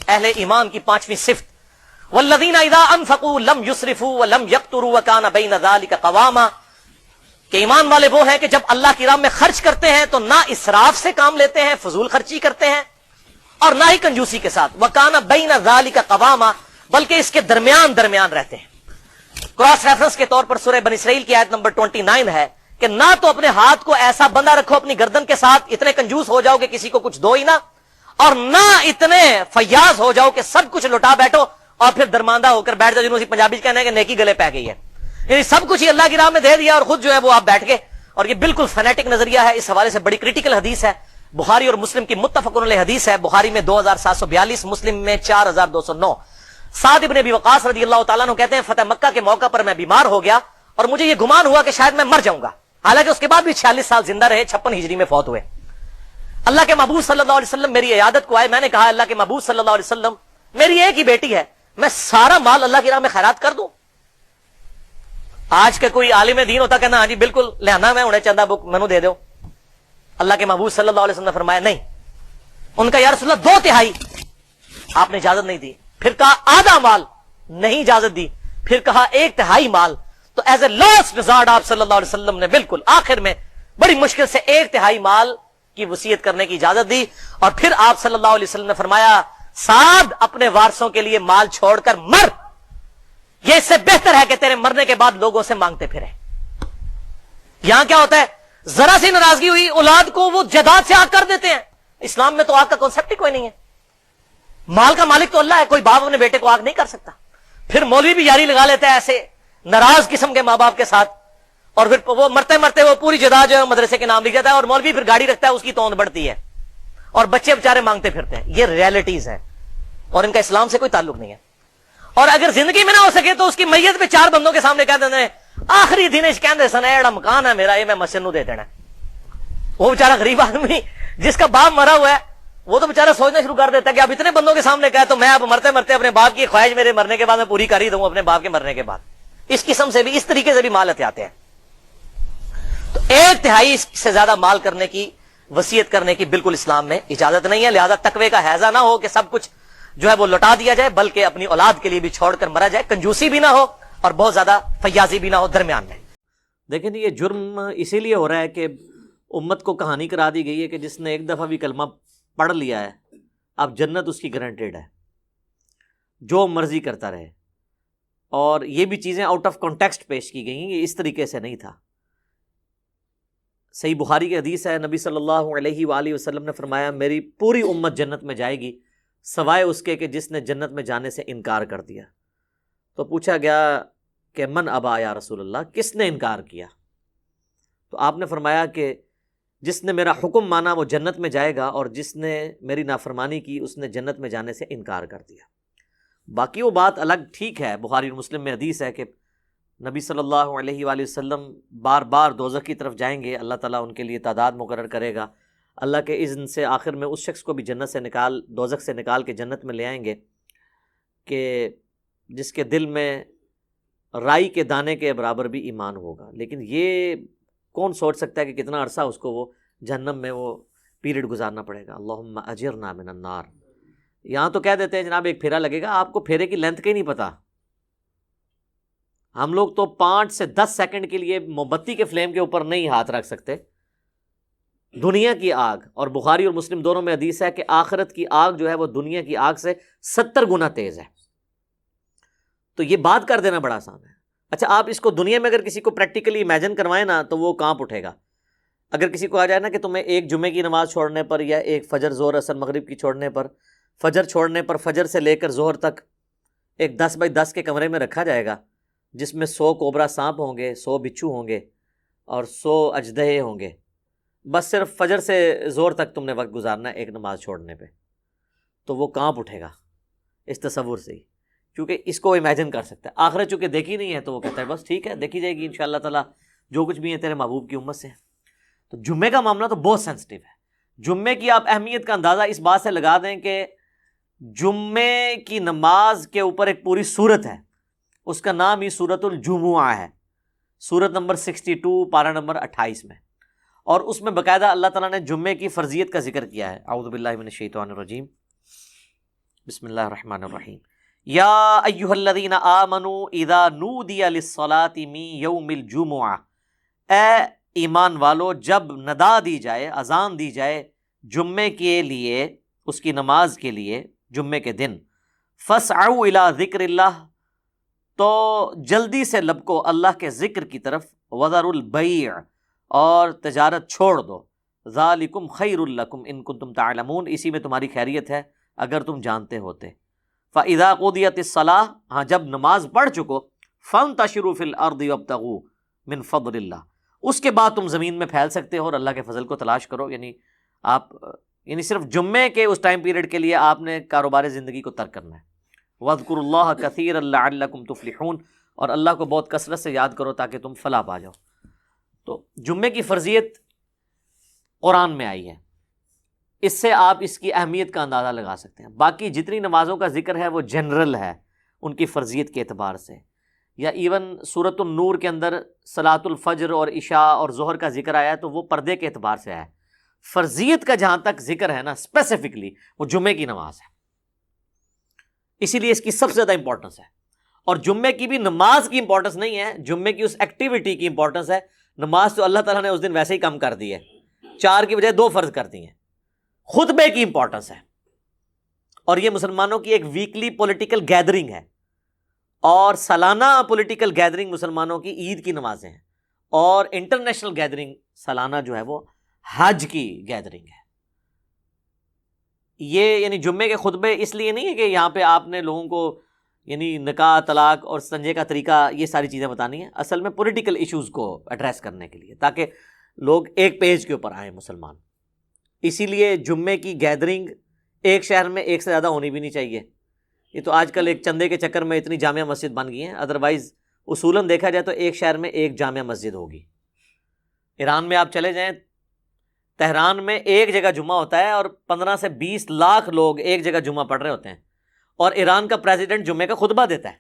اہل ایمان کی پانچویں صفت، والذین اذا انفقوا لم یسرفوا ولم یقتروا وکان بین ذلک قواما، کہ ایمان والے وہ ہیں کہ جب اللہ کی راہ میں خرچ کرتے ہیں تو نہ اسراف سے کام لیتے ہیں، فضول خرچی کرتے ہیں، اور نہ ہی کنجوسی کے ساتھ، وکان بین ذلک قواما، بلکہ اس کے درمیان رہتے ہیں۔ کراس ریفرنس کے طور پر سورہ بنی اسرائیل کی آیت نمبر 29 ہے کہ نہ تو اپنے ہاتھ کو ایسا بندہ رکھو اپنی گردن کے ساتھ اتنے کنجوس ہو جاؤ کہ کسی کو کچھ دو ہی نہ، اور نہ اتنے فیاض ہو جاؤ کہ سب کچھ لٹا بیٹھو اور پھر درماندہ ہو کر بیٹھ جاؤ، جنہوں سے پنجابی کہنا ہے کہ نیکی گلے پہ گئی ہے، یعنی سب کچھ ہی اللہ کی راہ میں دے دیا اور خود جو ہے وہ آپ بیٹھ گئے۔ اور یہ بالکل فینیٹک نظریہ ہے، اس حوالے سے بڑی کریٹیکل حدیث ہے، بخاری اور مسلم کی متفق علیہ حدیث ہے، بخاری میں 2742، مسلم میں 4209۔ سعد ابن ابی وقاص رضی اللہ تعالیٰ عنہ کہتے ہیں فتح مکہ کے موقع پر میں بیمار ہو گیا اور مجھے یہ گمان ہوا کہ شاید میں مر جاؤں گا، حالانکہ اس کے بعد بھی 46 سال زندہ رہے، 56 ہجری میں فوت ہوئے۔ اللہ کے محبوب صلی اللہ علیہ وسلم میری عیادت کو آئے، میں نے کہا اللہ کے محبوب صلی اللہ علیہ وسلم میری ایک ہی بیٹی ہے، میں سارا مال اللہ کی راہ میں خیرات کر دوں؟ آج کے کوئی عالم دین ہوتا کہنا ہاں جی بالکل لہنا میں انہیں چندہ بک منو دے دو۔ اللہ کے محبوب صلی اللہ علیہ وسلم نے فرمایا نہیں۔ ان کا یا رسول اللہ 2/3، آپ نے اجازت نہیں دی، پھر کہا آدھا مال، نہیں اجازت دی، پھر کہا 1/3 مال۔ تو ایز اے لاسٹ ریزارٹ آپ صلی اللہ علیہ وسلم نے بالکل آخر میں بڑی مشکل سے 1/3 مال کی وصیت کرنے کی اجازت دی، اور پھر آپ صلی اللہ علیہ وسلم نے فرمایا سعد اپنے وارثوں کے لیے مال چھوڑ کر مر، یہ اس سے بہتر ہے کہ تیرے مرنے کے بعد لوگوں سے مانگتے پھرے۔ یہاں کیا ہوتا ہے، ذرا سی ناراضگی ہوئی اولاد کو وہ جائیداد سے آگ کر دیتے ہیں۔ اسلام میں تو آگ کا کانسیپٹ ہی کوئی نہیں ہے، مال کا مالک تو اللہ ہے، کوئی باپ اپنے بیٹے کو آگ نہیں کر سکتا۔ پھر مولوی بھی یاری لگا لیتا ہے ایسے ناراض قسم کے ماں باپ کے ساتھ، اور پھر وہ مرتے مرتے وہ پوری جائیداد جو ہے مدرسے کے نام لکھ جاتا ہے، اور مولوی پھر گاڑی رکھتا ہے، اس کی توند بڑھتی ہے، اور بچے بےچارے مانگتے پھرتے ہیں۔ یہ ریئلٹیز ہیں اور ان کا اسلام سے کوئی تعلق نہیں ہے۔ اور اگر زندگی میں نہ ہو سکے تو اس کی میت پہ 4 بندوں کے سامنے کہہ دیتے ہیں آخری دن کہتے سن ایڑا مکان ہے میرا، یہ میں مسجد نو دے دینا۔ وہ بےچارا غریب آدمی جس کا باپ مرا ہوا ہے وہ تو بےچارا سوچنا شروع کر دیتا ہے کہ اب اتنے بندوں کے سامنے کہا تو میں اب مرتے مرتے اپنے باپ کی خواہش میرے مرنے کے بعد میں پوری کر ہی دوں اپنے باپ کے مرنے کے بعد۔ اس قسم سے بھی اس طریقے سے بھی مال ہتھیاتے ہیں۔ تو 1/3 سے زیادہ مال کرنے کی وصیت کرنے کی بالکل اسلام میں اجازت نہیں ہے، لہذا تقوی کا حیضہ نہ ہو کہ سب کچھ جو ہے وہ لوٹا دیا جائے، بلکہ اپنی اولاد کے لیے بھی چھوڑ کر مرا جائے، کنجوسی بھی نہ ہو اور بہت زیادہ فیاضی بھی نہ ہو، درمیان میں۔ دیکھیں یہ جرم اسی لیے ہو رہا ہے کہ امت کو کہانی کرا دی گئی ہے کہ جس نے ایک دفعہ بھی کلمہ پڑھ لیا ہے اب جنت اس کی گارنٹیڈ ہے، جو مرضی کرتا رہے۔ اور یہ بھی چیزیں آؤٹ آف کانٹیکسٹ پیش کی گئی ہیں، یہ اس طریقے سے نہیں تھا۔ صحیح بخاری کی حدیث ہے، نبی صلی اللہ علیہ وآلہ وسلم نے فرمایا میری پوری امت جنت میں جائے گی سوائے اس کے کہ جس نے جنت میں جانے سے انکار کر دیا۔ تو پوچھا گیا کہ من ابا یا رسول اللہ، کس نے انکار کیا؟ تو آپ نے فرمایا کہ جس نے میرا حکم مانا وہ جنت میں جائے گا، اور جس نے میری نافرمانی کی اس نے جنت میں جانے سے انکار کر دیا۔ باقی وہ بات الگ ٹھیک ہے، بخاری اور مسلم میں حدیث ہے کہ نبی صلی اللہ علیہ وآلہ وسلم بار بار دوزخ کی طرف جائیں گے، اللہ تعالیٰ ان کے لیے تعداد مقرر کرے گا، اللہ کے اذن سے آخر میں اس شخص کو بھی جنت سے دوزخ سے نکال کے جنت میں لے آئیں گے کہ جس کے دل میں رائی کے دانے کے برابر بھی ایمان ہوگا۔ لیکن یہ کون سوچ سکتا ہے کہ کتنا عرصہ اس کو وہ جہنم میں وہ پیریڈ گزارنا پڑے گا۔ اللہم اجرنا من النار۔ یہاں تو کہہ دیتے ہیں جناب ایک پھیرا لگے گا، آپ کو پھیرے کی لینتھ کا ہی نہیں پتا۔ ہم لوگ تو 5 سے 10 سیکنڈ کے لیے موم بتی کے فلیم کے اوپر نہیں ہاتھ رکھ سکتے۔ دنیا کی آگ، اور بخاری اور مسلم دونوں میں حدیث ہے کہ آخرت کی آگ جو ہے وہ دنیا کی آگ سے 70 گنا تیز ہے۔ تو یہ بات کر دینا بڑا آسان ہے۔ اچھا آپ اس کو دنیا میں اگر کسی کو پریکٹیکلی امیجن کروائیں نا تو وہ کانپ اٹھے گا۔ اگر کسی کو آ جائے نا کہ تمہیں ایک جمعے کی نماز چھوڑنے پر یا ایک فجر ظہر عصر مغرب کی چھوڑنے پر، فجر چھوڑنے پر فجر سے لے کر ظہر تک ایک 10 بائی 10 کے کمرے میں رکھا جائے گا جس میں 100 کوبرا سانپ ہوں گے، 100 بچھو ہوں گے اور 100 اژدہے ہوں گے، بس صرف فجر سے ظہر تک تم نے وقت گزارنا ہے ایک نماز چھوڑنے پہ، تو وہ کانپ اٹھے گا اس تصور سے ہی، کیونکہ اس کو امیجن کر سکتا ہے۔ آخرت چونکہ دیکھی نہیں ہے تو وہ کہتا ہے بس ٹھیک ہے دیکھی جائے گی انشاءاللہ تعالیٰ، جو کچھ بھی ہے تیرے محبوب کی امت سے۔ تو جمعے کا معاملہ تو بہت سینسٹیو ہے۔ جمعے کی آپ اہمیت کا اندازہ اس بات سے لگا دیں کہ جمعے کی نماز کے اوپر ایک پوری سورت ہے، اس کا نام ہی سورۃ الجمعہ ہے، سورت نمبر 62 پارہ نمبر 28 میں، اور اس میں باقاعدہ اللہ تعالیٰ نے جمعے کی فرضیت کا ذکر کیا ہے۔ اعوذ باللہ من الشیطان الرجیم۔ بسم اللہ الرحمن الرحیم. یا ایھا الذین آمنوا اذا نودی للصلاۃ من یوم الجمعہ، اے ایمان والو جب ندا دی جائے، اذان دی جائے جمعے کے لیے، اس کی نماز کے لیے جمعے کے دن، فاسعوا الی ذکر اللہ، تو جلدی سے لبکو اللہ کے ذکر کی طرف، وذروا البیع، اور تجارت چھوڑ دو، ذالکم خیر لکم ان کنتم تعلمون، اسی میں تمہاری خیریت ہے اگر تم جانتے ہوتے. فاذا قضیت الصلاۃ، ہاں جب نماز پڑھ چکو، فانتشروا فی الارض وابتغوا من فضل اللہ، اس کے بعد تم زمین میں پھیل سکتے ہو اور اللہ کے فضل کو تلاش کرو. یعنی صرف جمعے کے اس ٹائم پیریڈ کے لیے آپ نے کاروبار زندگی کو ترک کرنا ہے. وَاذْكُرُوا اللَّهَ كَثِيرًا لَعَلَّكُمْ تُفْلِحُونَ، اور اللہ کو بہت کثرت سے یاد کرو تاکہ تم فلاح پا جاؤ. تو جمعے کی فرضیت قرآن میں آئی ہے، اس سے آپ اس کی اہمیت کا اندازہ لگا سکتے ہیں. باقی جتنی نمازوں کا ذکر ہے وہ جنرل ہے ان کی فرضیت کے اعتبار سے، یا ایون سورۃ النور کے اندر صلاۃ الفجر اور عشاء اور ظہر کا ذکر آیا ہے تو وہ پردے کے اعتبار سے آیا ہے. فرضیت کا جہاں تک ذکر ہے نا اسپیسیفکلی، وہ جمعے کی نماز ہے، اسی لیے اس کی سب سے زیادہ امپورٹنس ہے. اور جمعے کی بھی نماز کی امپورٹنس نہیں ہے، جمعے کی اس ایکٹیویٹی کی امپورٹنس ہے. نماز تو اللہ تعالیٰ نے اس دن ویسے ہی کم کر دی ہے، 4 کی بجائے 2 فرض کر دی ہیں. خطبے کی امپورٹنس ہے، اور یہ مسلمانوں کی ایک ویکلی پولیٹیکل گیدرنگ ہے، اور سالانہ پولیٹیکل گیدرنگ مسلمانوں کی عید کی نمازیں ہیں، اور انٹرنیشنل گیدرنگ سالانہ جو ہے وہ حج کی گیدرنگ ہے. یہ یعنی جمعے کے خطبے اس لیے نہیں ہے کہ یہاں پہ آپ نے لوگوں کو یعنی نکاح، طلاق اور استنجے کا طریقہ یہ ساری چیزیں بتانی ہیں، اصل میں پولیٹیکل ایشوز کو ایڈریس کرنے کے لیے، تاکہ لوگ ایک پیج کے اوپر آئیں مسلمان. اسی لیے جمعے کی گیدرنگ ایک شہر میں ایک سے زیادہ ہونی بھی نہیں چاہیے. یہ تو آج کل ایک چندے کے چکر میں اتنی جامع مسجد بن گئی ہیں، ادروائز اصولاً دیکھا جائے تو ایک شہر میں ایک جامع مسجد ہوگی. ایران میں آپ چلے جائیں، تہران میں ایک جگہ جمعہ ہوتا ہے اور 15 سے 20 لاکھ لوگ ایک جگہ جمعہ پڑھ رہے ہوتے ہیں، اور ایران کا پریزیڈنٹ جمعے کا خطبہ دیتا ہے.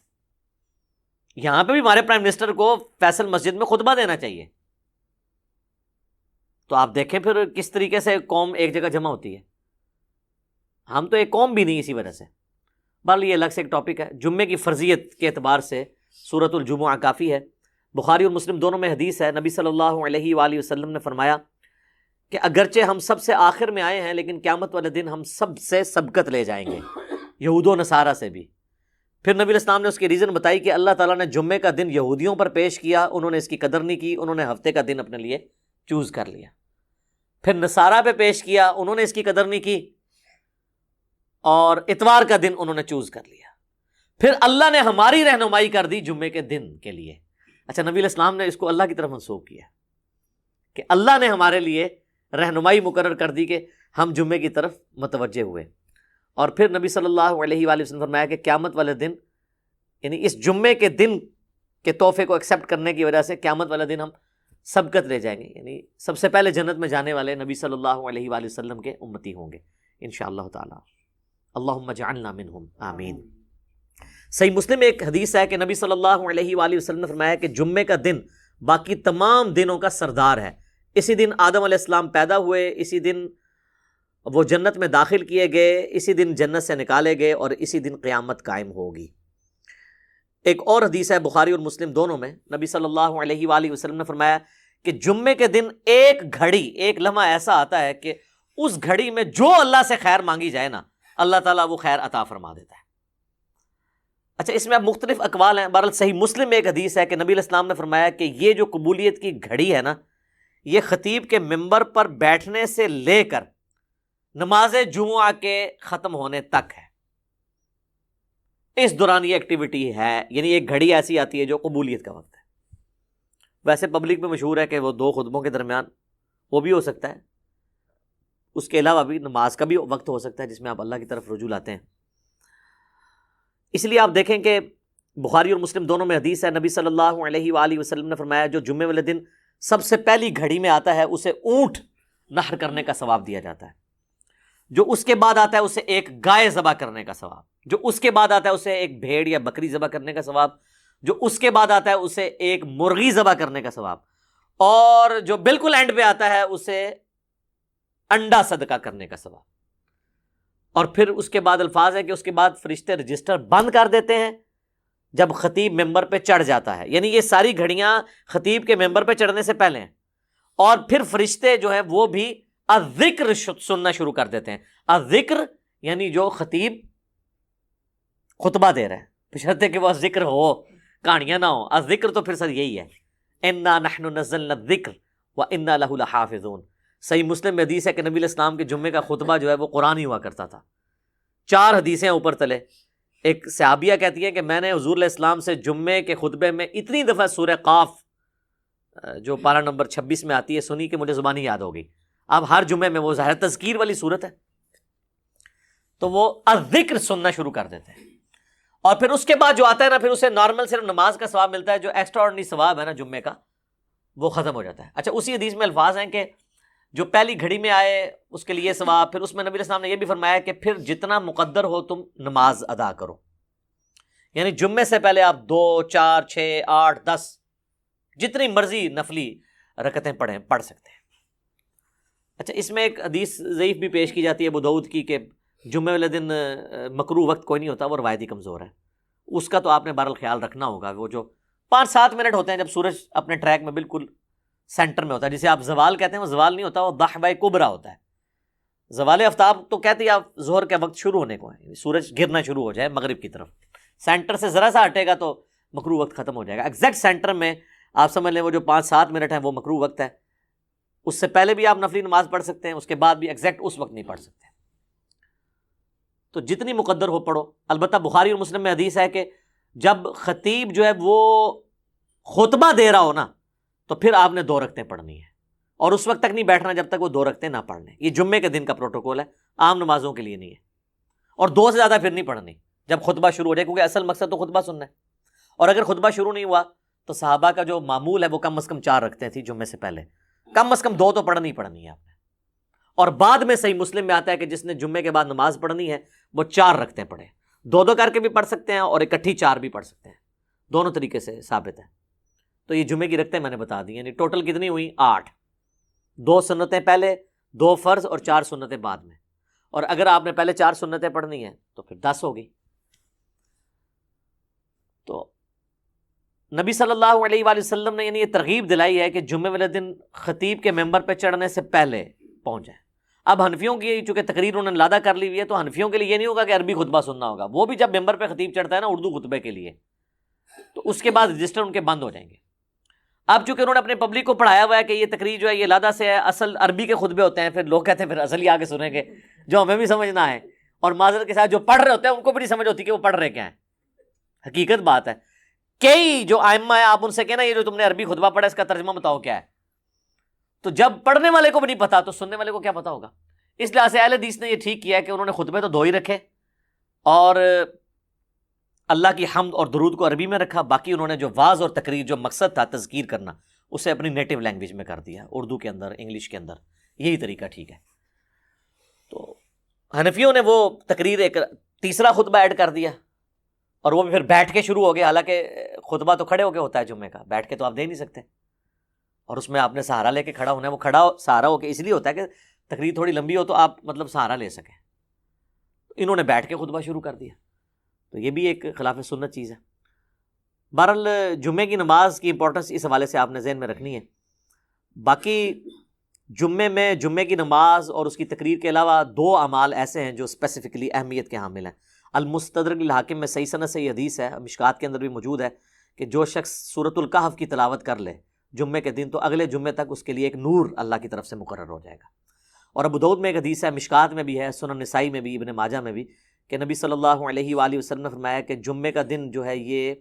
یہاں پہ بھی ہمارے پرائم منسٹر کو فیصل مسجد میں خطبہ دینا چاہیے. تو آپ دیکھیں پھر کس طریقے سے قوم ایک جگہ جمع ہوتی ہے. ہم تو ایک قوم بھی نہیں اسی وجہ سے. بہرحال یہ الگ سے ایک ٹاپک ہے. جمعے کی فرضیت کے اعتبار سے سورۃ الجمعہ کافی ہے. بخاری اور مسلم دونوں میں حدیث ہے، نبی صلی اللہ علیہ وآلہ وسلم نے فرمایا کہ اگرچہ ہم سب سے آخر میں آئے ہیں لیکن قیامت والے دن ہم سب سے سبقت لے جائیں گے، یہود و نصارہ سے بھی. پھر نبی علیہ السلام نے اس کی ریزن بتائی کہ اللہ تعالیٰ نے جمعے کا دن یہودیوں پر پیش کیا، انہوں نے اس کی قدر نہیں کی، انہوں نے ہفتے کا دن اپنے لیے چوز کر لیا. پھر نصارہ پہ پیش کیا، انہوں نے اس کی قدر نہیں کی اور اتوار کا دن انہوں نے چوز کر لیا. پھر اللہ نے ہماری رہنمائی کر دی جمعے کے دن کے لیے. اچھا، نبی علیہ السلام نے اس کو اللہ کی طرف منسوخ کیا کہ اللہ نے ہمارے لیے رہنمائی مقرر کر دی کہ ہم جمعے کی طرف متوجہ ہوئے. اور پھر نبی صلی اللہ علیہ وآلہ وسلم فرمایا کہ قیامت والے دن، یعنی اس جمعے کے دن کے تحفے کو ایکسیپٹ کرنے کی وجہ سے قیامت والے دن ہم سبقت لے جائیں گے، یعنی سب سے پہلے جنت میں جانے والے نبی صلی اللہ علیہ وآلہ وسلم کے امتی ہوں گے انشاءاللہ تعالی. اللہم اجعلنا منہم آمین. صحیح مسلم میں ایک حدیث ہے کہ نبی صلی اللہ علیہ وآلہ وسلم نے فرمایا کہ جمعے کا دن باقی تمام دنوں کا سردار ہے. اسی دن آدم علیہ السلام پیدا ہوئے، اسی دن وہ جنت میں داخل کیے گئے، اسی دن جنت سے نکالے گئے، اور اسی دن قیامت قائم ہوگی. ایک اور حدیث ہے بخاری اور مسلم دونوں میں، نبی صلی اللہ علیہ وآلہ وسلم نے فرمایا کہ جمعے کے دن ایک گھڑی، ایک لمحہ ایسا آتا ہے کہ اس گھڑی میں جو اللہ سے خیر مانگی جائے نا، اللہ تعالیٰ وہ خیر عطا فرما دیتا ہے. اچھا، اس میں اب مختلف اقوال ہیں. بہرحال صحیح مسلم میں ایک حدیث ہے کہ نبی علیہ السلام نے فرمایا کہ یہ جو قبولیت کی گھڑی ہے نا، یہ خطیب کے ممبر پر بیٹھنے سے لے کر نماز جمعہ کے ختم ہونے تک ہے. اس دوران یہ ایکٹیویٹی ہے، یعنی ایک گھڑی ایسی آتی ہے جو قبولیت کا وقت ہے. ویسے پبلک میں مشہور ہے کہ وہ 2 خطبوں کے درمیان وہ بھی ہو سکتا ہے، اس کے علاوہ بھی نماز کا بھی وقت ہو سکتا ہے جس میں آپ اللہ کی طرف رجوع لاتے ہیں. اس لیے آپ دیکھیں کہ بخاری اور مسلم دونوں میں حدیث ہے، نبی صلی اللہ علیہ وآلہ وسلم نے فرمایا جو جمعے والے دن سب سے پہلی گھڑی میں آتا ہے اسے اونٹ نحر کرنے کا ثواب دیا جاتا ہے، جو اس کے بعد آتا ہے اسے ایک گائے ذبح کرنے کا ثواب، جو اس کے بعد آتا ہے اسے ایک بھیڑ یا بکری ذبح کرنے کا ثواب، جو اس کے بعد آتا ہے اسے ایک مرغی ذبح کرنے کا ثواب، اور جو بالکل اینڈ پہ آتا ہے اسے انڈا صدقہ کرنے کا ثواب. اور پھر اس کے بعد الفاظ ہے کہ اس کے بعد فرشتے رجسٹر بند کر دیتے ہیں جب خطیب ممبر پہ چڑھ جاتا ہے، یعنی یہ ساری گھڑیاں خطیب کے ممبر پہ چڑھنے سے پہلے ہیں، اور پھر فرشتے جو ہے وہ بھی الذکر سننا شروع کر دیتے ہیں۔ الذکر یعنی جو خطیب خطبہ دے رہا ہے، بشرطے کہ وہ ذکر ہو، کہانیاں نہ ہو۔ الذکر تو پھر سر یہی ہے، انا نحن نزلنا الذکر وانا لہ لحافظون۔ صحیح مسلم میں حدیث ہے کہ نبی علیہ السلام کے جمعے کا خطبہ جو ہے وہ قرآن ہی ہوا کرتا تھا۔ 4 حدیثیں اوپر تلے۔ ایک صحابیہ کہتی ہے کہ میں نے حضور علیہ السلام سے جمعے کے خطبے میں اتنی دفعہ سورہ قاف جو پارہ نمبر 26 میں آتی ہے سنی کہ مجھے زبانی یاد ہو گئی۔ اب ہر جمعے میں وہ ظاہر تذکیر والی صورت ہے تو وہ الذکر سننا شروع کر دیتے ہیں، اور پھر اس کے بعد جو آتا ہے نا، پھر اسے نارمل صرف نماز کا ثواب ملتا ہے، جو ایکسٹرا آرڈنری ثواب ہے نا جمعے کا وہ ختم ہو جاتا ہے۔ اچھا، اسی حدیث میں الفاظ ہیں کہ جو پہلی گھڑی میں آئے اس کے لیے ثواب، پھر اس میں نبی علیہ السلام نے یہ بھی فرمایا کہ پھر جتنا مقدر ہو تم نماز ادا کرو، یعنی جمعے سے پہلے آپ 2 4 6 8 10 جتنی مرضی نفلی رکعتیں پڑھ سکتے ہیں۔ اچھا، اس میں ایک حدیث ضعیف بھی پیش کی جاتی ہے ابو داؤد کی کہ جمعے والے دن مکروہ وقت کوئی نہیں ہوتا، وہ روایتی کمزور ہے، اس کا تو آپ نے بہرحال خیال رکھنا ہوگا۔ وہ جو 5-7 منٹ ہوتے ہیں جب سورج اپنے ٹریک میں بالکل سینٹر میں ہوتا ہے، جسے آپ زوال کہتے ہیں، وہ زوال نہیں ہوتا، وہ ضحوہ کبریٰ ہوتا ہے۔ زوال آفتاب تو کہتے ہیں آپ ظہر کا وقت شروع ہونے کو ہے، سورج گرنا شروع ہو جائے مغرب کی طرف، سینٹر سے ذرا سا ہٹے گا تو مکروہ وقت ختم ہو جائے گا۔ ایگزیکٹ سینٹر میں آپ سمجھ لیں وہ جو 5-7 منٹ ہیں وہ مکروہ وقت ہے، اس سے پہلے بھی آپ نفلی نماز پڑھ سکتے ہیں، اس کے بعد بھی ایگزیکٹ اس وقت نہیں پڑھ سکتے، تو جتنی مقدر ہو پڑھو۔ البتہ بخاری اور مسلم میں حدیث ہے کہ جب خطیب جو ہے وہ خطبہ دے رہا ہو نا تو پھر آپ نے 2 رکعتیں پڑھنی ہے، اور اس وقت تک نہیں بیٹھنا جب تک وہ 2 رکعتیں نہ پڑھ لیں۔ یہ جمعے کے دن کا پروٹوکول ہے، عام نمازوں کے لیے نہیں ہے، اور 2 سے زیادہ پھر نہیں پڑھنی جب خطبہ شروع ہو جائے، کیونکہ اصل مقصد تو خطبہ سننا ہے۔ اور اگر خطبہ شروع نہیں ہوا تو صحابہ کا جو معمول ہے وہ کم از کم 4 رکعتیں تھی جمعے سے پہلے، کم از کم 2 تو پڑھنی ہے آپ نے۔ اور بعد میں صحیح مسلم میں آتا ہے کہ جس نے جمعے کے بعد نماز پڑھنی ہے وہ 4 رکعتیں پڑھے، 2 کر کے بھی پڑھ سکتے ہیں اور اکٹھی 4 بھی پڑھ سکتے ہیں، دونوں طریقے سے ثابت ہے۔ تو یہ جمعے کی رکعتیں میں نے بتا دی، یعنی ٹوٹل کتنی ہوئی؟ 8، 2 سنتیں پہلے، 2 فرض اور 4 سنتیں بعد میں، اور اگر آپ نے پہلے 4 سنتیں پڑھنی ہیں تو پھر 10 ہوگی۔ تو نبی صلی اللہ علیہ وآلہ وسلم نے یعنی یہ ترغیب دلائی ہے کہ جمعے والے دن خطیب کے ممبر پہ چڑھنے سے پہلے پہنچ جائیں۔ اب حنفیوں کی چونکہ تقریر انہوں نے لادہ کر لی ہوئی ہے، تو حنفیوں کے لیے یہ نہیں ہوگا کہ عربی خطبہ سننا ہوگا، وہ بھی جب ممبر پہ خطیب چڑھتا ہے نا اردو خطبے کے لیے، تو اس کے بعد رجسٹر ان کے بند ہو جائیں گے۔ اب چونکہ انہوں نے اپنے پبلک کو پڑھایا ہوا ہے کہ یہ تقریر جو ہے یہ لادہ سے ہے، اصل عربی کے خطبے ہوتے ہیں، پھر لوگ کہتے ہیں پھر اصل ہی آگے سنیں گے جو ہمیں بھی سمجھنا ہے، اور معذرت کے ساتھ جو پڑھ رہے ہوتے ہیں ان کو بھی نہیں سمجھ ہوتی کہ وہ پڑھ رہے کیا ہیں۔ حقیقت بات ہے، کئی جو ائمہ ہیں آپ ان سے کہنا یہ جو تم نے عربی خطبہ پڑھا اس کا ترجمہ بتاؤ کیا ہے، تو جب پڑھنے والے کو بھی نہیں پتا تو سننے والے کو کیا پتا ہوگا۔ اس لحاظ سے اہل حدیث نے یہ ٹھیک کیا ہے کہ انہوں نے خطبے تو 2 ہی رکھے، اور اللہ کی حمد اور درود کو عربی میں رکھا، باقی انہوں نے جو واعظ اور تقریر جو مقصد تھا تذکیر کرنا اسے اپنی نیٹو لینگویج میں کر دیا، اردو کے اندر، انگلش کے اندر، یہی طریقہ ٹھیک ہے۔ تو حنفیوں نے وہ تقریر ایک تیسرا خطبہ ایڈ کر دیا، اور وہ بھی پھر بیٹھ کے شروع ہو گیا، حالانکہ خطبہ تو کھڑے ہو کے ہوتا ہے جمعے کا، بیٹھ کے تو آپ دے نہیں سکتے، اور اس میں آپ نے سہارا لے کے کھڑا ہونا ہے، وہ کھڑا سہارا ہو کے اس لیے ہوتا ہے کہ تقریر تھوڑی لمبی ہو تو آپ مطلب سہارا لے سکیں۔ انہوں نے بیٹھ کے خطبہ شروع کر دیا، تو یہ بھی ایک خلاف سنت چیز ہے۔ بہرحال جمعے کی نماز کی امپورٹنس اس حوالے سے آپ نے ذہن میں رکھنی ہے۔ باقی جمعے میں جمعے کی نماز اور اس کی تقریر کے علاوہ 2 اعمال ایسے ہیں جو اسپیسیفکلی اہمیت کے حامل ہیں۔ المستدرک للحاکم میں صحیح سند سے یہ حدیث ہے، مشکات کے اندر بھی موجود ہے، کہ جو شخص سورۃ الکہف کی تلاوت کر لے جمعے کے دن تو اگلے جمعے تک اس کے لیے ایک نور اللہ کی طرف سے مقرر ہو جائے گا۔ اور ابو داؤد میں ایک حدیث ہے، مشکات میں بھی ہے، سنن نسائی میں بھی، ابن ماجہ میں بھی، کہ نبی صلی اللہ علیہ وآلہ وسلم نے فرمایا کہ جمعے کا دن جو ہے یہ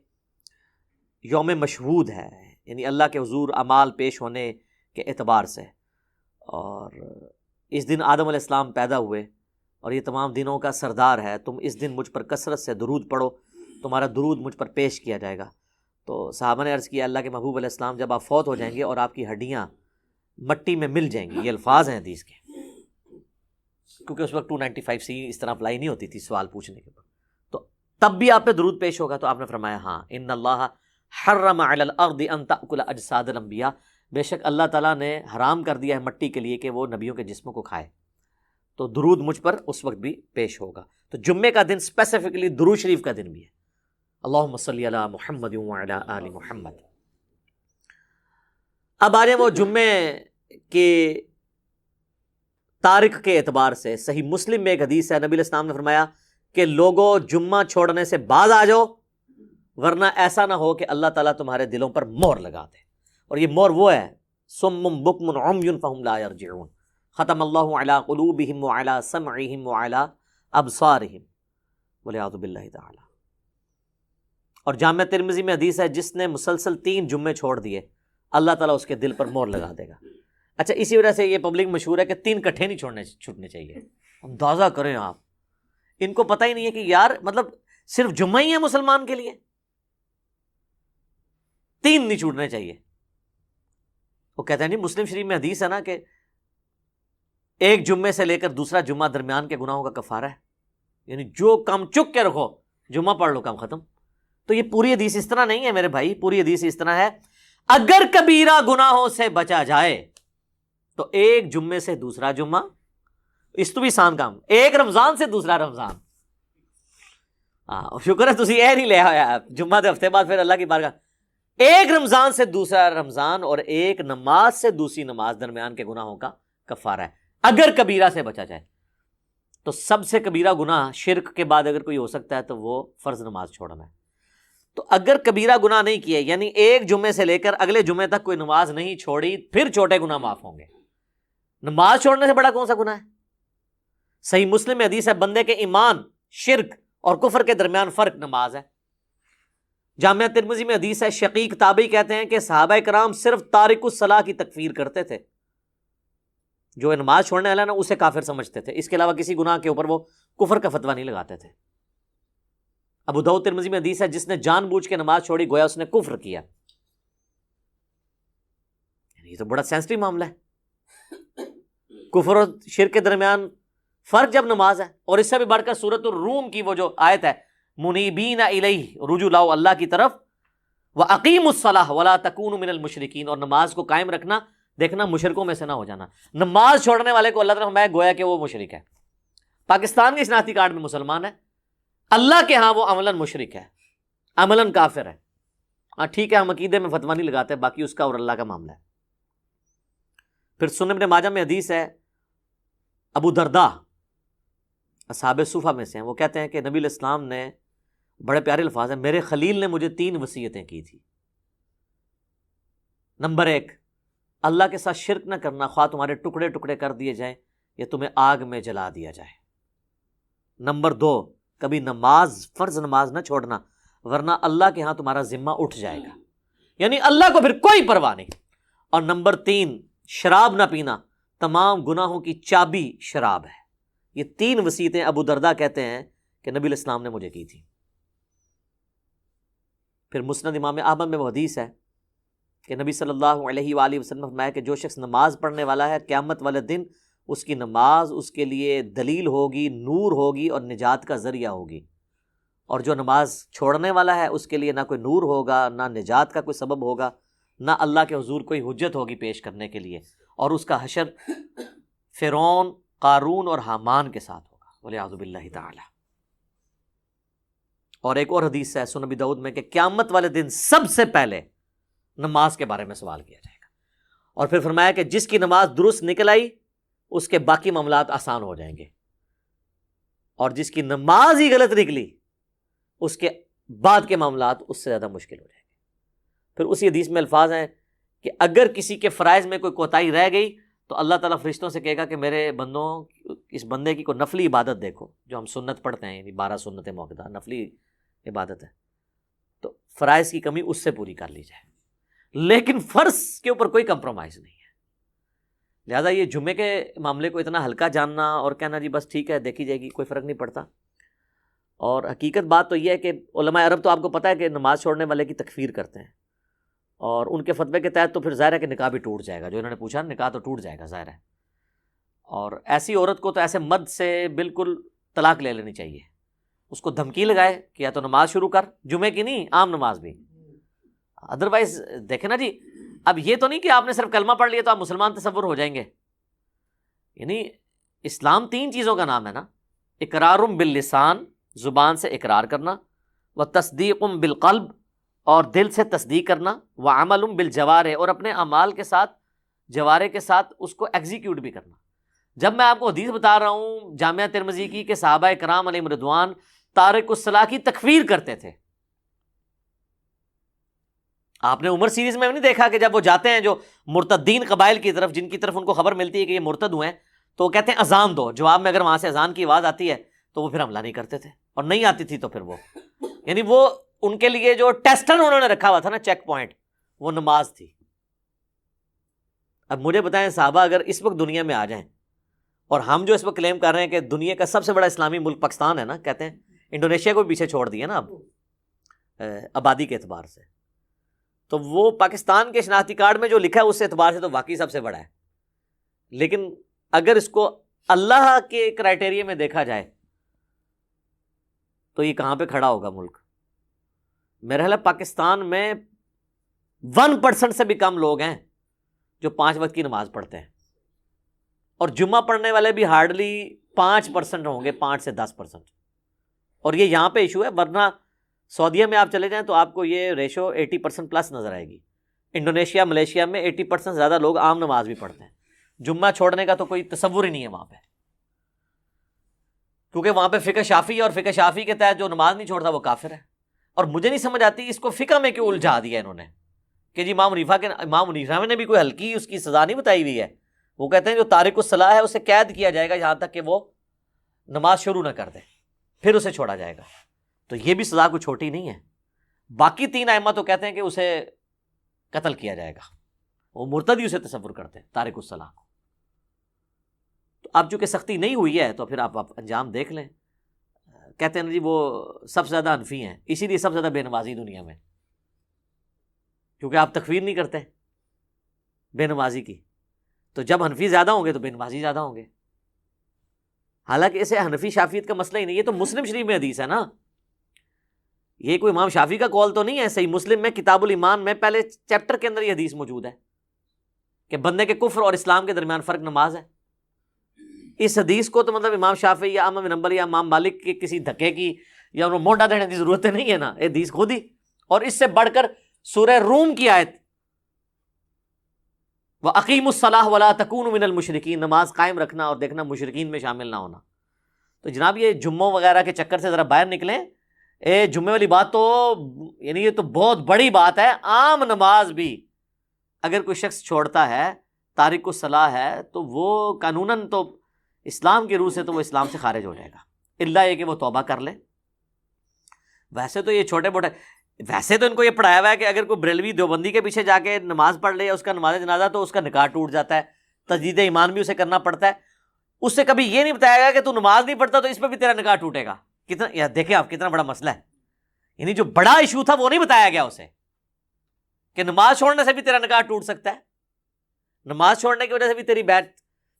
یوم مشہود ہے، یعنی اللہ کے حضور اعمال پیش ہونے کے اعتبار سے، اور اس دن آدم علیہ السلام پیدا ہوئے اور یہ تمام دنوں کا سردار ہے، تم اس دن مجھ پر کثرت سے درود پڑھو، تمہارا درود مجھ پر پیش کیا جائے گا۔ تو صحابہ نے عرض کیا اللہ کے محبوب علیہ السلام جب آپ فوت ہو جائیں گے اور آپ کی ہڈیاں مٹی میں مل جائیں گی، یہ الفاظ ہیں حدیث کے، کیونکہ اس وقت 295 سی اس طرح اپلائی نہیں ہوتی تھی سوال پوچھنے کے بعد، تو تب بھی آپ پہ درود پیش ہوگا۔ تو آپ نے فرمایا ہاں، ان اللہ حرم علی الارض ان تأکل اجساد الانبیاء، بے شک اللہ تعالیٰ نے حرام کر دیا ہے مٹی کے لیے کہ وہ نبیوں کے جسموں کو کھائے۔ تو درود مجھ پر اس وقت بھی پیش ہوگا. تو جمعے کا دن اسپیسیفکلی درود شریف کا دن بھی ہے. اللہم صلی علی محمد وعلی آل محمد. اب آ رہے وہ جمعے کے تاریخ کے اعتبار سے. صحیح مسلم میں ایک حدیث ہے, نبی علیہ السلام نے فرمایا کہ لوگوں جمعہ چھوڑنے سے باز آ جاؤ, ورنہ ایسا نہ ہو کہ اللہ تعالیٰ تمہارے دلوں پر مہر لگا دے. اور یہ مہر وہ ہے صم بکم عمی فہم لا یرجعون, ختم اللہ علی قلوبہم وعلی سمعہم وعلی ابصارہم والعیاذ باللہ تعالی. اور جامع ترمذی میں حدیث ہے جس نے مسلسل 3 جمعے چھوڑ دیے اللہ تعالیٰ اس کے دل پر مہر لگا دے گا. اچھا, اسی وجہ سے یہ پبلک مشہور ہے کہ 3 کٹھے نہیں چھوٹنے چاہیے. اندازہ کریں آپ, ان کو پتہ ہی نہیں ہے کہ یار مطلب صرف جمعہ ہی ہے مسلمان کے لیے, 3 نہیں چھوٹنے چاہیے. وہ کہتے ہیں نہیں, مسلم شریف میں حدیث ہے نا کہ ایک جمعے سے لے کر دوسرا جمعہ درمیان کے گناہوں کا کفارہ ہے. یعنی جو کام چک کے رکھو جمعہ پڑھ لو, کام ختم. تو یہ پوری حدیث اس طرح نہیں ہے میرے بھائی, پوری حدیث اس طرح ہے اگر کبیرہ گناہوں سے بچا جائے تو ایک جمعے سے دوسرا جمعہ, اس تو بھی آسان کام, ایک رمضان سے دوسرا رمضان. شکر ہے تسی اے نہیں لے آیا جمعہ دے ہفتے بعد پھر اللہ کی بارگاہ. ایک رمضان سے دوسرا رمضان اور ایک نماز سے دوسری نماز درمیان کے گناہوں کا کفارہ ہے اگر کبیرہ سے بچا جائے. تو سب سے کبیرہ گناہ شرک کے بعد اگر کوئی ہو سکتا ہے تو وہ فرض نماز چھوڑنا ہے. تو اگر کبیرہ گناہ نہیں کیے, یعنی ایک جمعے سے لے کر اگلے جمعے تک کوئی نماز نہیں چھوڑی, پھر چھوٹے گناہ معاف ہوں گے. نماز چھوڑنے سے بڑا کون سا گناہ ہے؟ صحیح مسلم میں حدیث ہے بندے کے ایمان, شرک اور کفر کے درمیان فرق نماز ہے. جامعہ ترمذی میں حدیث ہے شقیق تابعی کہتے ہیں کہ صحابہ کرام صرف تارک الصلاح کی تکفیر کرتے تھے, جو نماز چھوڑنے والا نا اسے کافر سمجھتے تھے, اس کے علاوہ کسی گناہ کے اوپر وہ کفر کا فتویٰ نہیں لگاتے تھے. ابو داؤد ترمذی میں حدیث ہے جس نے جان بوجھ کے نماز چھوڑی گویا اس نے کفر کیا. یہ تو بڑا سینسٹیو معاملہ ہے, کفر اور شرک کے درمیان فرق جب نماز ہے. اور اس سے بھی بڑھ کر سورۃ الروم کی وہ جو آیت ہے منیبین الیہ, رجوع لاؤ اللہ کی طرف, واقیموا الصلاۃ ولا تکونوا من المشرکین, اور نماز کو قائم رکھنا, دیکھنا مشرکوں میں سے نہ ہو جانا. نماز چھوڑنے والے کو اللہ تعالیٰ فرمایا گویا کہ وہ مشرک ہے. پاکستان کے شناختی کارڈ میں مسلمان ہے, اللہ کے ہاں وہ عملاً مشرک ہے, عملاً کافر ہے. ہاں ٹھیک ہے, ہم عقیدے میں فتویٰ نہیں لگاتے, باقی اس کا اور اللہ کا معاملہ ہے. پھر سنن ابن ماجہ میں حدیث ہے ابو درداء اصحاب صفہ میں سے ہیں, وہ کہتے ہیں کہ نبی علیہ السلام نے, بڑے پیارے الفاظ ہیں, میرے خلیل نے مجھے 3 وصیتیں کی تھی. نمبر 1, اللہ کے ساتھ شرک نہ کرنا, خواہ تمہارے ٹکڑے ٹکڑے کر دیے جائیں یا تمہیں آگ میں جلا دیا جائے. نمبر 2, کبھی نماز, فرض نماز نہ چھوڑنا, ورنہ اللہ کے ہاں تمہارا ذمہ اٹھ جائے گا, یعنی اللہ کو پھر کوئی پرواہ نہیں. اور نمبر 3, شراب نہ پینا, تمام گناہوں کی چابی شراب ہے. یہ 3 وصیتیں ابو درداء کہتے ہیں کہ نبی علیہ السلام نے مجھے کی تھی. پھر مسند امام احمد میں وہ حدیث ہے کہ نبی صلی اللہ علیہ وآلہ وسلم نے فرمایا کہ جو شخص نماز پڑھنے والا ہے قیامت والے دن اس کی نماز اس کے لیے دلیل ہوگی, نور ہوگی اور نجات کا ذریعہ ہوگی. اور جو نماز چھوڑنے والا ہے اس کے لیے نہ کوئی نور ہوگا, نہ نجات کا کوئی سبب ہوگا, نہ اللہ کے حضور کوئی حجت ہوگی پیش کرنے کے لیے, اور اس کا حشر فرعون, قارون اور حامان کے ساتھ ہوگا والعیاذ باللہ تعالی. اور ایک اور حدیث ہے سنن ابی داؤد میں کہ قیامت والے دن سب سے پہلے نماز کے بارے میں سوال کیا جائے گا. اور پھر فرمایا کہ جس کی نماز درست نکل آئی اس کے باقی معاملات آسان ہو جائیں گے, اور جس کی نماز ہی غلط نکلی اس کے بعد کے معاملات اس سے زیادہ مشکل ہو جائیں گے. پھر اسی حدیث میں الفاظ ہیں کہ اگر کسی کے فرائض میں کوئی کوتاہی رہ گئی تو اللہ تعالیٰ فرشتوں سے کہے گا کہ میرے بندوں, اس بندے کی کوئی نفلی عبادت دیکھو, جو ہم سنت پڑھتے ہیں, یعنی 12 سنت موقدہ نفلی عبادت ہے, تو فرائض کی کمی اس سے پوری کر لی جائے. لیکن فرض کے اوپر کوئی کمپرومائز نہیں ہے. لہٰذا یہ جمعے کے معاملے کو اتنا ہلکا جاننا اور کہنا جی بس ٹھیک ہے دیکھی جائے گی, کوئی فرق نہیں پڑتا. اور حقیقت بات تو یہ ہے کہ علماء عرب تو آپ کو پتہ ہے کہ نماز چھوڑنے والے کی تکفیر کرتے ہیں, اور ان کے فتوے کے تحت تو پھر ظاہر ہے کہ نکاح بھی ٹوٹ جائے گا. جو انہوں نے پوچھا نکاح تو ٹوٹ جائے گا ظاہر ہے. اور ایسی عورت کو تو ایسے مد سے بالکل طلاق لے لینی چاہیے, اس کو دھمکی لگائے کہ یا تو نماز شروع کر, جمعے کی نہیں عام نماز بھی. ادروائز دیکھیں نا جی, اب یہ تو نہیں کہ آپ نے صرف کلمہ پڑھ لیا تو آپ مسلمان تصور ہو جائیں گے. یعنی اسلام 3 چیزوں کا نام ہے نا، اقرار باللسان، زبان سے اقرار کرنا، و تصدیق بالقلب، اور دل سے تصدیق کرنا، و عمل بالجوارح، اور اپنے اعمال کے ساتھ، جوارح کے ساتھ اس کو ایگزیکیوٹ بھی کرنا۔ جب میں آپ کو حدیث بتا رہا ہوں جامعہ ترمذی کی کہ صحابہ کرام علیہم رضوان تارک الصلاح کی تکفیر کرتے تھے، آپ نے عمر سیریز میں نہیں دیکھا کہ جب وہ جاتے ہیں جو مرتدین قبائل کی طرف، جن کی طرف ان کو خبر ملتی ہے کہ یہ مرتد ہوئے ہیں، تو وہ کہتے ہیں اذان دو، جواب میں اگر وہاں سے اذان کی آواز آتی ہے تو وہ پھر حملہ نہیں کرتے تھے، اور نہیں آتی تھی تو پھر وہ، یعنی وہ ان کے لیے جو ٹیسٹر انہوں نے رکھا ہوا تھا نا، چیک پوائنٹ، وہ نماز تھی۔ اب مجھے بتائیں صحابہ اگر اس وقت دنیا میں آ جائیں، اور ہم جو اس وقت کلیم کر رہے ہیں کہ دنیا کا سب سے بڑا اسلامی ملک پاکستان ہے نا، کہتے ہیں انڈونیشیا کو بھی پیچھے چھوڑ دیا نا اب آبادی کے اعتبار سے، تو وہ پاکستان کے شناختی کارڈ میں جو لکھا ہے اس اعتبار سے تو واقعی سب سے بڑا ہے، لیکن اگر اس کو اللہ کے کرائٹیریا میں دیکھا جائے تو یہ کہاں پہ کھڑا ہوگا ملک؟ میرا خیال ہے پاکستان میں 1% سے بھی کم لوگ ہیں جو 5 وقت کی نماز پڑھتے ہیں، اور جمعہ پڑھنے والے بھی ہارڈلی 5% ہوں گے، 5 سے 10%، اور یہ یہاں پہ ایشو ہے، ورنہ سعودیہ میں آپ چلے جائیں تو آپ کو یہ ریشو 80% پلس نظر آئے گی۔ انڈونیشیا، ملیشیا میں 80% زیادہ لوگ عام نماز بھی پڑھتے ہیں، جمعہ چھوڑنے کا تو کوئی تصور ہی نہیں ہے وہاں پہ، کیونکہ وہاں پہ فقہ شافی، اور فقہ شافی کے تحت جو نماز نہیں چھوڑتا وہ کافر ہے۔ اور مجھے نہیں سمجھ آتی اس کو فقہ میں کیوں الجھا دیا انہوں نے کہ جی امام حنیفہ نے بھی کوئی ہلکی اس کی سزا نہیں بتائی ہوئی ہے، وہ کہتے ہیں جو تارک الصلاح ہے اسے قید کیا جائے گا یہاں تک کہ وہ نماز شروع نہ کر دے، پھر اسے چھوڑا جائے گا، تو یہ بھی سزا کوئی چھوٹی نہیں ہے۔ باقی 3 ائمہ تو کہتے ہیں کہ اسے قتل کیا جائے گا، وہ مرتدی اسے تصور کرتے ہیں تارک الصلاح کو۔ تو اب چونکہ سختی نہیں ہوئی ہے تو پھر آپ انجام دیکھ لیں، کہتے ہیں جی وہ سب سے زیادہ حنفی ہیں، اسی لیے سب سے زیادہ بے نمازی دنیا میں، کیونکہ آپ تکفیر نہیں کرتے بے نمازی کی، تو جب حنفی زیادہ ہوں گے تو بے نمازی زیادہ ہوں گے۔ حالانکہ اسے حنفی شافیت کا مسئلہ ہی نہیں، یہ تو مسلم شریف میں حدیث ہے نا، یہ کوئی امام شافی کا قول تو نہیں ہے۔ صحیح مسلم میں کتاب الایمان میں پہلے چیپٹر کے اندر یہ حدیث موجود ہے کہ بندے کے کفر اور اسلام کے درمیان فرق نماز ہے۔ اس حدیث کو تو مطلب امام شافعی یا احمد بن حنبل یا امام مالک کے کسی دھکے کی یا انہوں موڈا دینے کی ضرورت نہیں ہے نا، یہ حدیث خود ہی، اور اس سے بڑھ کر سورہ روم کی آیت وَأَقِیمُوا الصَّلَاةَ وَلَا تَكُونُوا مِنَ الْمُشْرِكِينَ، نماز قائم رکھنا اور دیکھنا مشرکین میں شامل نہ ہونا۔ تو جناب یہ جمعوں وغیرہ کے چکر سے ذرا باہر نکلیں، جمعے والی بات تو یعنی یہ تو بہت بڑی بات ہے، عام نماز بھی اگر کوئی شخص چھوڑتا ہے، تارک الصلاح ہے، تو وہ قانوناً تو اسلام کی روح سے تو وہ اسلام سے خارج ہو جائے گا، الا یہ کہ وہ توبہ کر لے۔ ویسے تو یہ چھوٹے موٹے، ویسے تو ان کو یہ پڑھایا ہوا ہے کہ اگر کوئی بریلوی دیوبندی کے پیچھے جا کے نماز پڑھ لے اس کا نماز جنازہ تو اس کا نکاح ٹوٹ جاتا ہے، تجدید ایمان بھی اسے کرنا پڑتا ہے۔ اس سے کبھی یہ نہیں بتایا گیا کہ تو نماز نہیں پڑھتا تو اس پہ بھی تیرا نکاح ٹوٹے گا۔ کتنا یا دیکھیں آپ کتنا بڑا مسئلہ ہے، یعنی جو بڑا ایشو تھا وہ نہیں بتایا گیا اسے کہ نماز چھوڑنے سے بھی تیرا نکاح ٹوٹ سکتا ہے، نماز چھوڑنے کی وجہ سے بھی تیری بیعت،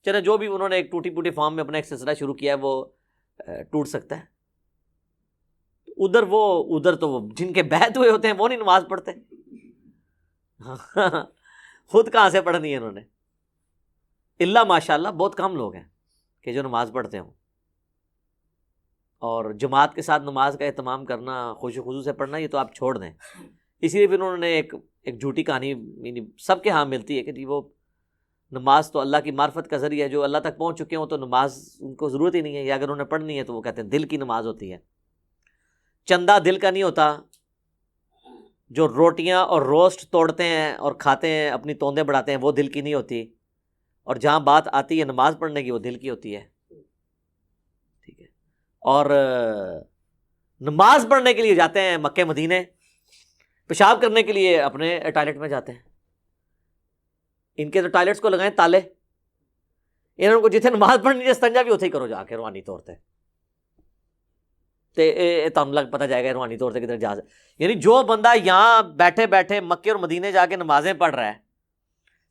چلے جو بھی انہوں نے ایک ٹوٹی پوٹی فارم میں اپنا ایک سلسلہ شروع کیا ہے وہ ٹوٹ سکتا ہے۔ ادھر تو وہ جن کے بیعت ہوئے ہوتے ہیں وہ نہیں نماز پڑھتے، خود کہاں سے پڑھنی ہے انہوں نے؟ اللہ ماشاءاللہ بہت کم لوگ ہیں کہ جو نماز پڑھتے ہوں، اور جماعت کے ساتھ نماز کا اہتمام کرنا، خوش و خضوع سے پڑھنا، یہ تو آپ چھوڑ دیں۔ اسی لیے پھر انہوں نے ایک جھوٹی کہانی یعنی سب کے ہاں ملتی ہے کہ جی وہ نماز تو اللہ کی معرفت کا ذریعہ ہے، جو اللہ تک پہنچ چکے ہوں تو نماز ان کو ضرورت ہی نہیں ہے، یا اگر انہوں نے پڑھنی ہے تو وہ کہتے ہیں دل کی نماز ہوتی ہے۔ چندہ دل کا نہیں ہوتا، جو روٹیاں اور روسٹ توڑتے ہیں اور کھاتے ہیں، اپنی توندیں بڑھاتے ہیں، وہ دل کی نہیں ہوتی، اور جہاں بات آتی ہے نماز پڑھنے کی وہ دل کی ہوتی ہے، ٹھیک ہے۔ اور نماز پڑھنے کے لیے جاتے ہیں مکے مدینے، پیشاب کرنے کے لیے اپنے ٹوائلٹ میں جاتے ہیں، ان کے تو ٹوائلٹس کو لگائیں تالے، انہوں کو جتنے نماز پڑھنی ہے استنجا بھی اتھے ہی کرو جا کے روحانی طور پہ، تم لگ پتہ جائے گا روحانی طور سے کدھر جا سکے۔ یعنی جو بندہ یہاں بیٹھے بیٹھے مکے اور مدینے جا کے نمازیں پڑھ رہا ہے،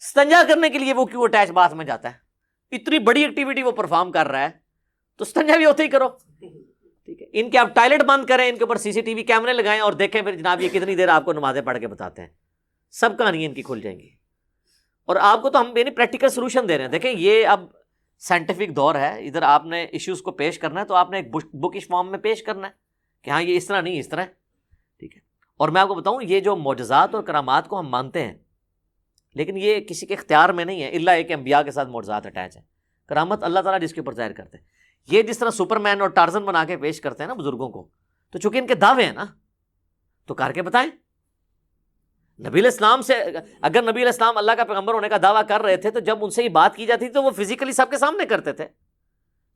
استنجا کرنے کے لیے وہ کیوں اٹیچ باتھ میں جاتا ہے؟ اتنی بڑی ایکٹیویٹی وہ پرفارم کر رہا ہے تو استنجا بھی ہوتے ہی کرو، ٹھیک ہے۔ ان کے آپ ٹوائلٹ بند کریں، ان کے اوپر CCTV کیمرے لگائیں اور دیکھیں پھر جناب یہ کتنی دیر آپ کو نمازیں پڑھ کے بتاتے ہیں، سب کہانیاں ان کی کھل جائیں گی۔ اور آپ کو تو ہم یعنی پریکٹیکل سولوشن دے رہے ہیں، دیکھیں یہ اب سائنٹیفک دور ہے، ادھر آپ نے ایشوز کو پیش کرنا ہے تو آپ نے ایک بکش فارم میں پیش کرنا ہے کہ ہاں یہ اس طرح نہیں، اس طرح ہے، ٹھیک ہے. اور میں آپ کو بتاؤں یہ جو معجزات اور کرامات کو ہم مانتے ہیں لیکن یہ کسی کے اختیار میں نہیں ہے، الا ایک انبیاء کے ساتھ معجزات اٹیچ ہیں. کرامت اللہ تعالیٰ جس کے اوپر ظاہر کرتے ہیں. یہ جس طرح سپر مین اور ٹارزن بنا کے پیش کرتے ہیں نا بزرگوں کو، تو چونکہ ان کے دعوے ہیں نا تو کر کے بتائیں. نبی علیہ السلام سے اگر نبی علیہ السلام اللہ کا پیغمبر ہونے کا دعویٰ کر رہے تھے تو جب ان سے یہ بات کی جاتی تھی تو وہ فزیکلی سب کے سامنے کرتے تھے.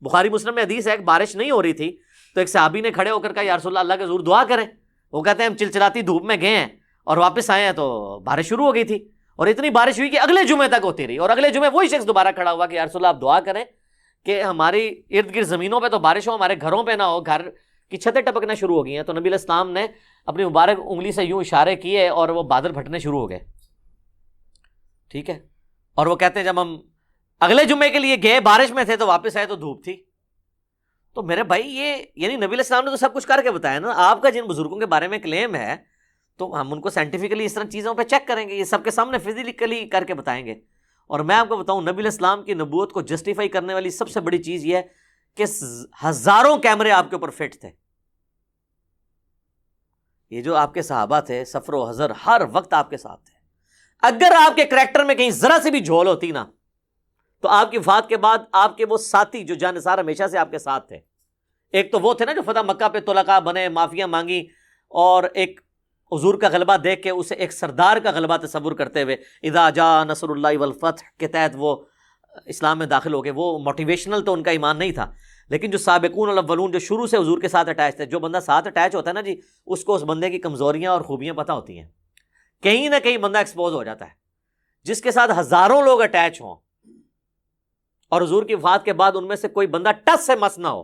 بخاری مسلم میں حدیث ہے، ایک بارش نہیں ہو رہی تھی تو ایک صحابی نے کھڑے ہو کر کہا یا رسول اللہ کے حضور دعا کریں. وہ کہتے ہیں ہم چلچلاتی دھوپ میں گئے ہیں اور واپس آئے ہیں تو بارش شروع ہو گئی تھی، اور اتنی بارش ہوئی کہ اگلے جمعے تک ہوتی رہی، اور اگلے جمعے وہی شخص دوبارہ کھڑا ہوا کہ یا رسول اللہ آپ دعا کریں کہ ہماری ارد گرد زمینوں پہ تو بارش ہو، ہمارے گھروں پہ نہ ہو، گھر کی چھتیں ٹپکنا شروع ہو گئی ہیں. تو نبی علیہ السلام نے اپنی مبارک انگلی سے یوں اشارے کیے اور وہ بادل پھٹنے شروع ہو گئے، ٹھیک ہے. اور وہ کہتے ہیں جب ہم اگلے جمعے کے لیے گئے بارش میں تھے تو واپس آئے تو دھوپ تھی. تو میرے بھائی یہ یعنی نبی علیہ السلام نے تو سب کچھ کر کے بتایا نا. آپ کا جن بزرگوں کے بارے میں کلیم ہے تو ہم ان کو سائنٹیفکلی اس طرح چیزوں پہ چیک کریں گے، یہ سب کے سامنے فزیکلی کر کے بتائیں گے. اور میں آپ کو بتاؤں نبی علیہ السلام کی نبوت کو جسٹیفائی کرنے والی سب سے بڑی چیز یہ ہے کہ ہزاروں کیمرے آپ کے اوپر فٹ تھے. یہ جو آپ کے صحابہ تھے سفر و حضر ہر وقت آپ کے ساتھ تھے. اگر آپ کے کریکٹر میں کہیں ذرا سے بھی جھول ہوتی نا تو آپ کی وفات کے بعد آپ کے وہ ساتھی جو جانثار ہمیشہ سے آپ کے ساتھ تھے، ایک تو وہ تھے نا جو فتح مکہ پہ طلقاء بنے، معافیاں مانگی، اور ایک حضور کا غلبہ دیکھ کے اسے ایک سردار کا غلبہ تصور کرتے ہوئے اذا جاء نصر اللہ والفتح کے تحت وہ اسلام میں داخل ہو گئے. وہ موٹیویشنل تو ان کا ایمان نہیں تھا، لیکن جو سابقون الاولون جو شروع سے حضور کے ساتھ اٹیچ تھے، جو بندہ ساتھ اٹیچ ہوتا ہے نا جی اس کو اس بندے کی کمزوریاں اور خوبیاں پتہ ہوتی ہیں. کہیں نہ کہیں بندہ ایکسپوز ہو جاتا ہے. جس کے ساتھ ہزاروں لوگ اٹیچ ہوں اور حضور کی وفات کے بعد ان میں سے کوئی بندہ ٹس سے مس نہ ہو،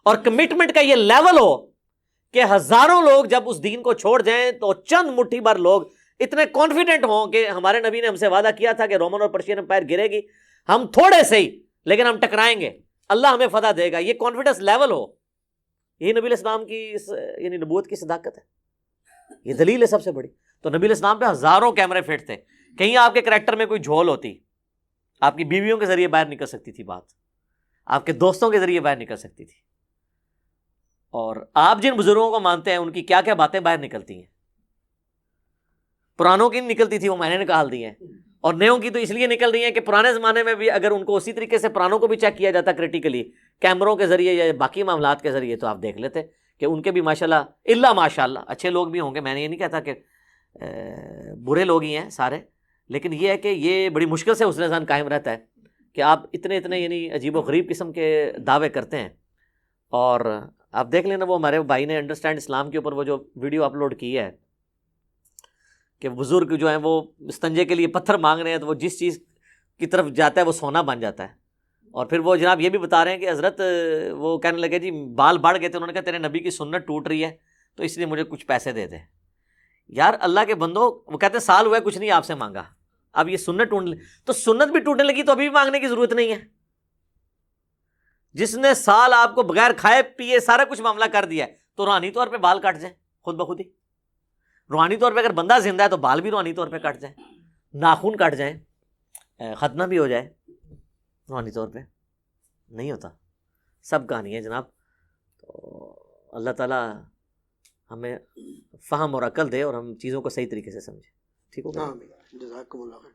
اور کمٹمنٹ کا یہ لیول ہو کہ ہزاروں لوگ جب اس دین کو چھوڑ جائیں تو چند مٹھی بھر لوگ اتنے کانفیڈنٹ ہوں کہ ہمارے نبی نے ہم سے وعدہ کیا تھا کہ رومن اور پرشین امپائر گرے گی، ہم تھوڑے سے ہی لیکن ہم ٹکرائیں گے، اللہ ہمیں فتح دے گا. یہ کانفیڈنس لیول ہو، یہی نبی علیہ السلام کی یعنی نبوت کی صداقت ہے. یہ دلیل ہے سب سے بڑی. تو نبی علیہ السلام پہ ہزاروں کیمرے فٹ تھے. کہیں آپ کے کریکٹر میں کوئی جھول ہوتی، آپ کی بیویوں کے ذریعے باہر نکل سکتی تھی بات، آپ کے دوستوں کے ذریعے باہر نکل سکتی تھی. اور آپ جن بزرگوں کو مانتے ہیں ان کی کیا کیا باتیں باہر نکلتی ہیں. پرانوں کی نکلتی تھی وہ میں نے نکال دی ہیں، اور نیوں کی تو اس لیے نکل رہی ہیں کہ پرانے زمانے میں بھی اگر ان کو اسی طریقے سے پرانوں کو بھی چیک کیا جاتا کریٹیکلی کیمروں کے ذریعے یا باقی معاملات کے ذریعے تو آپ دیکھ لیتے کہ ان کے بھی ماشاءاللہ الا ماشاءاللہ اچھے لوگ بھی ہوں گے. میں نے یہ نہیں کہتا کہ برے لوگ ہی ہیں سارے، لیکن یہ ہے کہ یہ بڑی مشکل سے حسن ظن قائم رہتا ہے کہ آپ اتنے یعنی عجیب و غریب قسم کے دعوے کرتے ہیں. اور آپ دیکھ لینا وہ ہمارے بھائی نے انڈرسٹینڈ اسلام کے اوپر وہ جو ویڈیو اپلوڈ کی ہے کہ بزرگ جو ہیں وہ استنجے کے لیے پتھر مانگ رہے ہیں تو وہ جس چیز کی طرف جاتا ہے وہ سونا بن جاتا ہے. اور پھر وہ جناب یہ بھی بتا رہے ہیں کہ حضرت وہ کہنے لگے جی بال بڑھ گئے تھے، انہوں نے کہا تیرے نبی کی سنت ٹوٹ رہی ہے تو اس لیے مجھے کچھ پیسے دے دے. یار اللہ کے بندو، وہ کہتے ہیں سال ہوا ہے کچھ نہیں آپ سے مانگا، اب یہ سنت ٹوٹنے تو سنت بھی ٹوٹنے لگی تو ابھی بھی مانگنے کی ضرورت نہیں ہے. جس نے سال آپ کو بغیر کھائے پیے سارا کچھ معاملہ کر دیا ہے تو روحانی طور پہ بال کٹ جائیں خود بخود ہی. روحانی طور پہ اگر بندہ زندہ ہے تو بال بھی روحانی طور پہ کٹ جائیں، ناخن کٹ جائیں، ختنہ بھی ہو جائے، روحانی طور پہ نہیں ہوتا. سب کہانی ہے جناب. تو اللہ تعالیٰ ہمیں فہم اور عقل دے اور ہم چیزوں کو صحیح طریقے سے سمجھیں. ٹھیک ہوگا. جزاکم اللہ خیر.